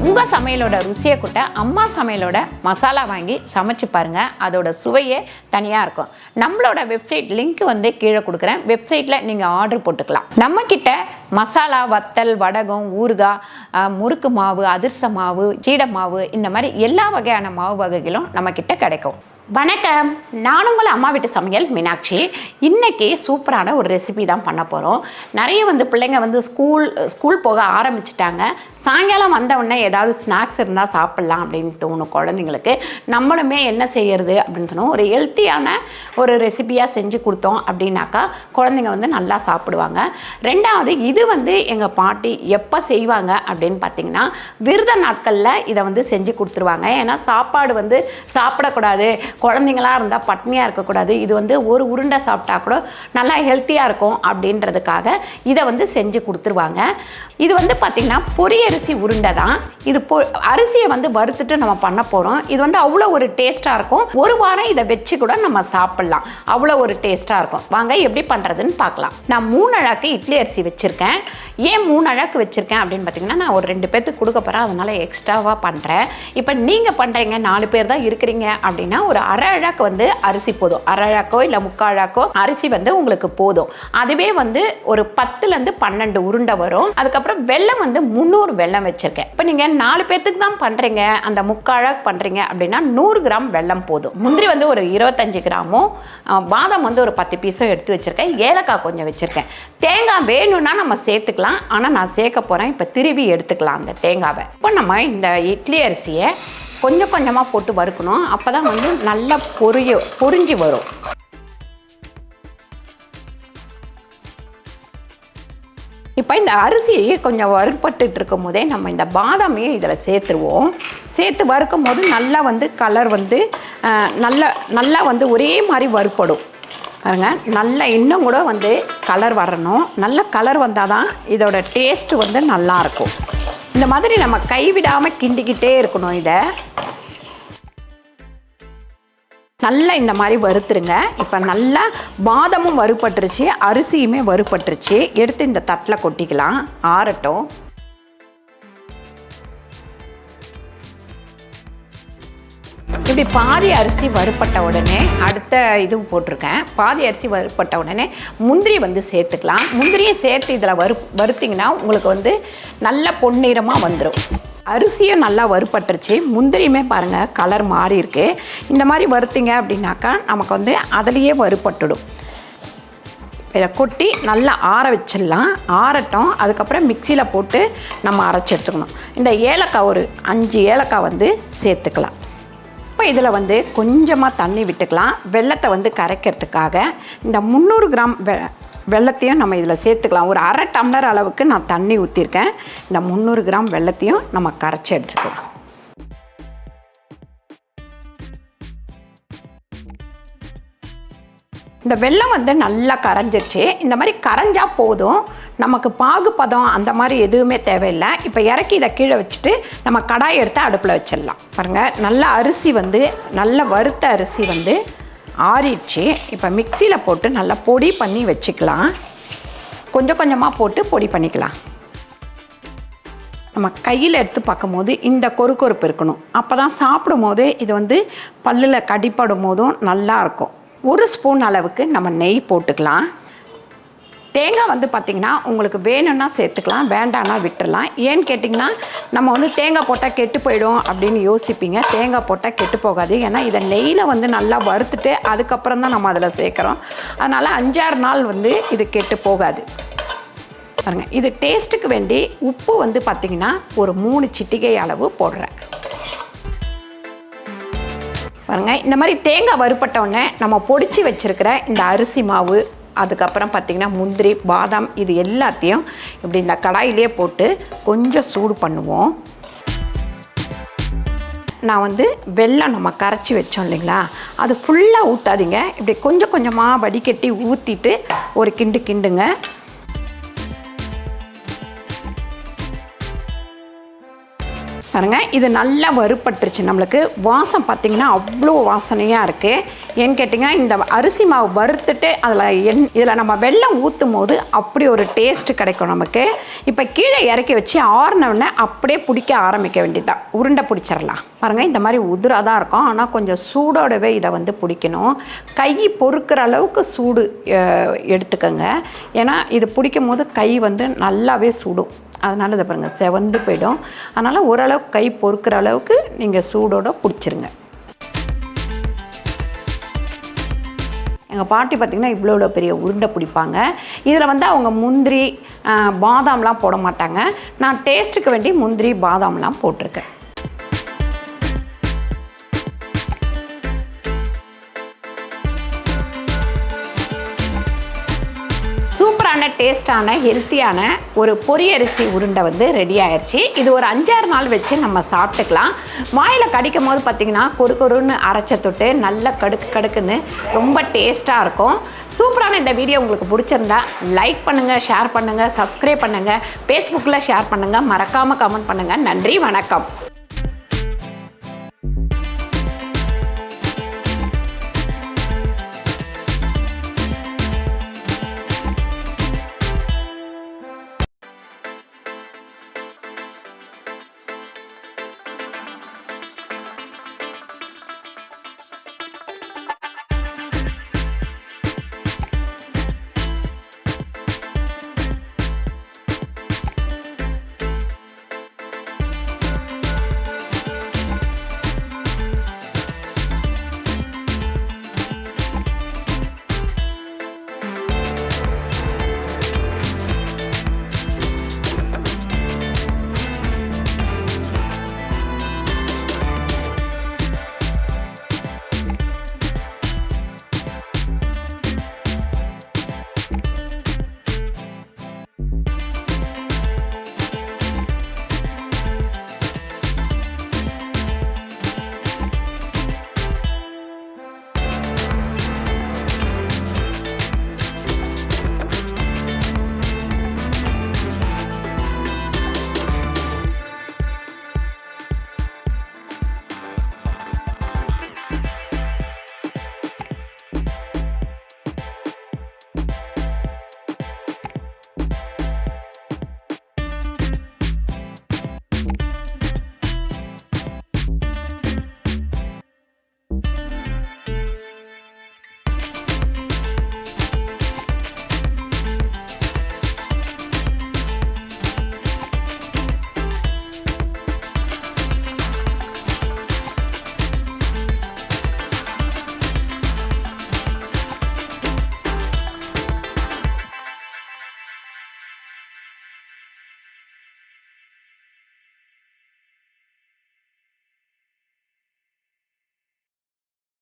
உங்கள் சமையலோட ருசியை கூட்ட அம்மா சமையலோட மசாலா வாங்கி சமைச்சு பாருங்கள். அதோட சுவையே தனியாக இருக்கும். நம்மளோட வெப்சைட் லிங்க் வந்து கீழே கொடுக்குறேன். வெப்சைட்டில் நீங்கள் ஆர்டர் போட்டுக்கலாம். நம்மக்கிட்ட மசாலா, வத்தல், வடகம், ஊறுகாய், முறுக்கு மாவு, அதிர்ச மாவு, சீடை மாவு, இந்த மாதிரி எல்லா வகையான மாவு வகைகளும் நம்மக்கிட்ட கிடைக்கும். வணக்கம், நான் உங்கள் அம்மா வீட்டு சமையல் மீனாட்சி. இன்றைக்கி சூப்பரான ஒரு ரெசிபி தான் பண்ண போகிறோம். நிறைய வந்து பிள்ளைங்க வந்து ஸ்கூல் போக ஆரம்பிச்சிட்டாங்க. சாயங்காலம் வந்தவுடனே ஏதாவது ஸ்நாக்ஸ் இருந்தால் சாப்பிட்லாம் அப்படின்னு தோணும் குழந்தைங்களுக்கு. நம்மளுமே என்ன செய்யறது அப்படின்னு சொன்னோம். ஒரு ஹெல்த்தியான ஒரு ரெசிபியாக செஞ்சு கொடுத்தோம் அப்படின்னாக்கா குழந்தைங்க வந்து நல்லா சாப்பிடுவாங்க. ரெண்டாவது, இது வந்து எங்கள் பாட்டி எப்போ செய்வாங்க அப்படின்னு பார்த்திங்கன்னா விரத நாட்களில் இதை வந்து செஞ்சு கொடுத்துருவாங்க. ஏன்னா சாப்பாடு வந்து சாப்பிடக்கூடாது, குழந்தைங்களாக இருந்தால் பட்னியாக இருக்கக்கூடாது, இது வந்து ஒரு உருண்டை சாப்பிட்டா கூட நல்லா ஹெல்த்தியாக இருக்கும் அப்படின்றதுக்காக இதை வந்து செஞ்சு கொடுத்துருவாங்க. இது வந்து பார்த்திங்கன்னா பொரியரிசி உருண்டை தான். இது அரிசியை வந்து வறுத்துட்டு நம்ம பண்ண போகிறோம். இது வந்து அவ்வளோ ஒரு டேஸ்ட்டாக இருக்கும். ஒரு வாரம் இதை வச்சு கூட நம்ம சாப்பிட்லாம். அவ்வளோ ஒரு டேஸ்ட்டாக இருக்கும். வாங்க எப்படி பண்ணுறதுன்னு பார்க்கலாம். நான் 3 அழகு இட்லி அரிசி வச்சுருக்கேன். ஏன் 3 அழகு வச்சுருக்கேன் அப்படின்னு பார்த்திங்கன்னா, நான் ஒரு 2 பேர்த்துக்கு கொடுக்க போகிறேன், அதனால் எக்ஸ்ட்ராவாக பண்ணுறேன். இப்போ நீங்கள் பண்ணுறீங்க 4 பேர் தான் இருக்கிறீங்க அப்படின்னா ஒரு அரை அழகு வந்து அரிசி போதும். அரை அழகோ இல்லை 3/4 அழகோ அரிசி வந்து உங்களுக்கு போதும். அதுவே வந்து ஒரு 10லேருந்து 12 உருண்டை வரும். அதுக்கப்புறம் வெல்லம் வந்து 300 வெல்லம் வச்சுருக்கேன். இப்போ நீங்கள் 4 பேர்த்துக்கு தான் பண்ணுறீங்க, அந்த 3/4 அழகு பண்ணுறீங்க அப்படின்னா 100 கிராம் வெல்லம் போதும். முந்திரி வந்து ஒரு 25 கிராமும், பாதாம் வந்து ஒரு 10 பீஸும் எடுத்து வச்சுருக்கேன். ஏலக்காய் கொஞ்சம் வச்சுருக்கேன். தேங்காய் வேணும்னா நம்ம சேர்த்துக்கலாம், ஆனால் நான் சேர்க்க போகிறேன். இப்போ திருவி எடுத்துக்கலாம் அந்த தேங்காவை. இப்போ நம்ம இந்த இட்லி அரிசியை கொஞ்சம் கொஞ்சமாக போட்டு வறுக்கணும். அப்போ தான் வந்து நல்லா பொரிஞ்சு வரும். இப்போ இந்த அரிசி கொஞ்சம் வறுப்பட்டுட்டு இருக்கும் போதே நம்ம இந்த பாதாமையும் இதில் சேர்த்துருவோம். சேர்த்து வறுக்கும் போது நல்லா வந்து கலர் வந்து நல்லா வந்து ஒரே மாதிரி வறுப்படும் பாருங்க. நல்லா இன்னும் கூட வந்து கலர் வரணும். நல்ல கலர் வந்தால் தான் இதோட டேஸ்ட்டு வந்து நல்லாயிருக்கும். இந்த மாதிரி நம்ம கைவிடாமல் கிண்டிக்கிட்டே இருக்கணும். இதை நல்லா இந்த மாதிரி வறுத்துருங்க. இப்போ நல்லா பாதமும் வறுப்பட்டுருச்சு, அரிசியுமே வறுப்பட்டுருச்சு. எடுத்து இந்த தட்டில் கொட்டிக்கலாம், ஆறட்டும். இப்படி பாதி அரிசி வறுப்பட்ட உடனே அடுத்த இதுவும் போட்டிருக்கேன். பாதி அரிசி வறுப்பட்ட உடனே முந்திரி வந்து சேர்த்துக்கலாம். முந்திரியை சேர்த்து இதில் வறுத்திங்கன்னா உங்களுக்கு வந்து நல்ல பொன்னிறமாக வந்துடும். அரிசியும் நல்லா வறுப்பட்டுருச்சு, முந்திரியுமே பாருங்கள் கலர் மாறி இருக்கு. இந்த மாதிரி வறுத்திங்க அப்படின்னாக்கா நமக்கு வந்து அதிலேயே வறுப்பட்டுடும். இதை கொட்டி நல்லா ஆற வச்சிடலாம். ஆறட்டும். அதுக்கப்புறம் மிக்சியில் போட்டு நம்ம அரைச்சி எடுத்துக்கணும். இந்த ஏலக்காய் ஒரு 5 ஏலக்காய் வந்து சேர்த்துக்கலாம். இப்போ இதில் வந்து கொஞ்சமாக தண்ணி விட்டுக்கலாம், வெல்லத்தை வந்து கரைக்கிறதுக்காக. இந்த 300 கிராம் வெல்லத்தையும் நம்ம இதில் சேர்த்துக்கலாம். ஒரு அரை டம்ளர் அளவுக்கு நான் தண்ணி ஊற்றிருக்கேன். இந்த 300 கிராம் வெல்லத்தையும் நம்ம கரைச்சி எடுத்துக்கலாம். இந்த வெல்லம் வந்து நல்லா கரைஞ்சிருச்சு. இந்த மாதிரி கரைஞ்சா போதும், நமக்கு பாகுபதம் அந்த மாதிரி எதுவுமே தேவையில்லை. இப்போ இறக்கி இதை கீழே வச்சுட்டு நம்ம கடாய் எடுத்து அடுப்பில் வச்சிடலாம். பாருங்கள், நல்ல அரிசி வந்து நல்ல வறுத்த அரிசி வந்து ஆறிடுச்சு. இப்போ மிக்சியில் போட்டு நல்லா பொடி பண்ணி வச்சுக்கலாம். கொஞ்சம் கொஞ்சமாக போட்டு பொடி பண்ணிக்கலாம். நம்ம கையில் எடுத்து பார்க்கும்போது இந்த கொறுப்பு இருக்கணும். அப்போ தான் சாப்பிடும் போது இது வந்து பல்லில் கடிப்படும் போதும் நல்லாயிருக்கும். 1 ஸ்பூன் அளவுக்கு நம்ம நெய் போட்டுக்கலாம். தேங்காய் வந்து பார்த்திங்கன்னா உங்களுக்கு வேணும்னா சேர்த்துக்கலாம், வேண்டாம்னா விட்டுடலாம். ஏன்னு கேட்டிங்கன்னா நம்ம வந்து தேங்காய் போட்டால் கெட்டு போயிடும் அப்படின்னு யோசிப்பீங்க. தேங்காய் போட்டால் கெட்டு போகாது. ஏன்னா இதை நெய்யில் வந்து நல்லா வறுத்துட்டு அதுக்கப்புறம் தான் நம்ம அதில் சேர்க்குறோம். அதனால் 5-6 நாள் வந்து இது கெட்டு போகாது. பாருங்கள், இது டேஸ்ட்டுக்கு வேண்டி உப்பு வந்து பார்த்திங்கன்னா ஒரு 3 சிட்டிகை அளவு போடுறேன். பாருங்கள், இந்த மாதிரி தேங்காய் வறுப்பட்டோடனே நம்ம பொடிச்சு வச்சுருக்கிற இந்த அரிசி மாவு, அதுக்கப்புறம் பார்த்திங்கன்னா முந்திரி, பாதாம், இது எல்லாத்தையும் இப்படி இந்த கடாயிலே போட்டு கொஞ்சம் சூடு பண்ணுவோம். நான் வந்து வெல்லம் நம்ம கரைச்சி வச்சோம் இல்லைங்களா, அது ஃபுல்லாக ஊற்றாதீங்க. இப்படி கொஞ்சம் கொஞ்சமாக வடிகட்டி ஊற்றிட்டு ஒரு கிண்டுங்க. பாருங்க, இது நல்லா வறுப்பட்டுருச்சு. நம்மளுக்கு வாசம் பார்த்திங்கன்னா அவ்வளோ வாசனையாக இருக்குது. ஏன்னு கேட்டிங்கன்னா இந்த அரிசி மாவு வறுத்துட்டு இதில் நம்ம வெல்லம் ஊற்றும் போது அப்படி ஒரு டேஸ்ட்டு கிடைக்கும் நமக்கு. இப்போ கீழே இறக்கி வச்சு ஆறினவுடனே அப்படியே பிடிக்க ஆரம்பிக்க வேண்டியதுதான். உருண்டை பிடிச்சிடலாம். பாருங்கள், இந்த மாதிரி உதிராக தான் இருக்கும். ஆனால் கொஞ்சம் சூடோடவே இதை வந்து பிடிக்கணும். கை பொறுக்கிற அளவுக்கு சூடு எடுத்துக்கோங்க. ஏன்னா இது பிடிக்கும் போது கை வந்து நல்லாவே சுடும். அதனால் இதை பாருங்கள், செவந்து போயிடும். அதனால் ஓரளவுக்கு கை பொறுக்கிற அளவுக்கு நீங்கள் சூடோடு பிடிச்சிருங்க. எங்கள் பாட்டி பார்த்திங்கன்னா இவ்வளோ பெரிய உருண்டை பிடிப்பாங்க. இதில் வந்து அவங்க முந்திரி பாதாம்லாம் போட மாட்டாங்க. நான் டேஸ்ட்டுக்கு வேண்டி முந்திரி பாதாம்லாம் போட்டிருக்கேன். சூப்பரான டேஸ்டான ஹெல்த்தியான ஒரு பொரியரிசி உருண்டை வந்து ரெடி ஆயிடுச்சு. இது ஒரு 5-6 நாள் வச்சு நம்ம சாப்பிட்டுக்கலாம். வாயில் கடிக்கும் போது பார்த்திங்கன்னா கொருன்னு அரைச்ச தொட்டு நல்லா கடுக்குன்னு ரொம்ப டேஸ்ட்டாக இருக்கும். சூப்பரான இந்த வீடியோ உங்களுக்கு பிடிச்சிருந்தா லைக் பண்ணுங்கள், ஷேர் பண்ணுங்கள், சப்ஸ்கிரைப் பண்ணுங்கள், ஃபேஸ்புக்கில் ஷேர் பண்ணுங்கள், மறக்காமல் கமெண்ட் பண்ணுங்கள். நன்றி, வணக்கம்.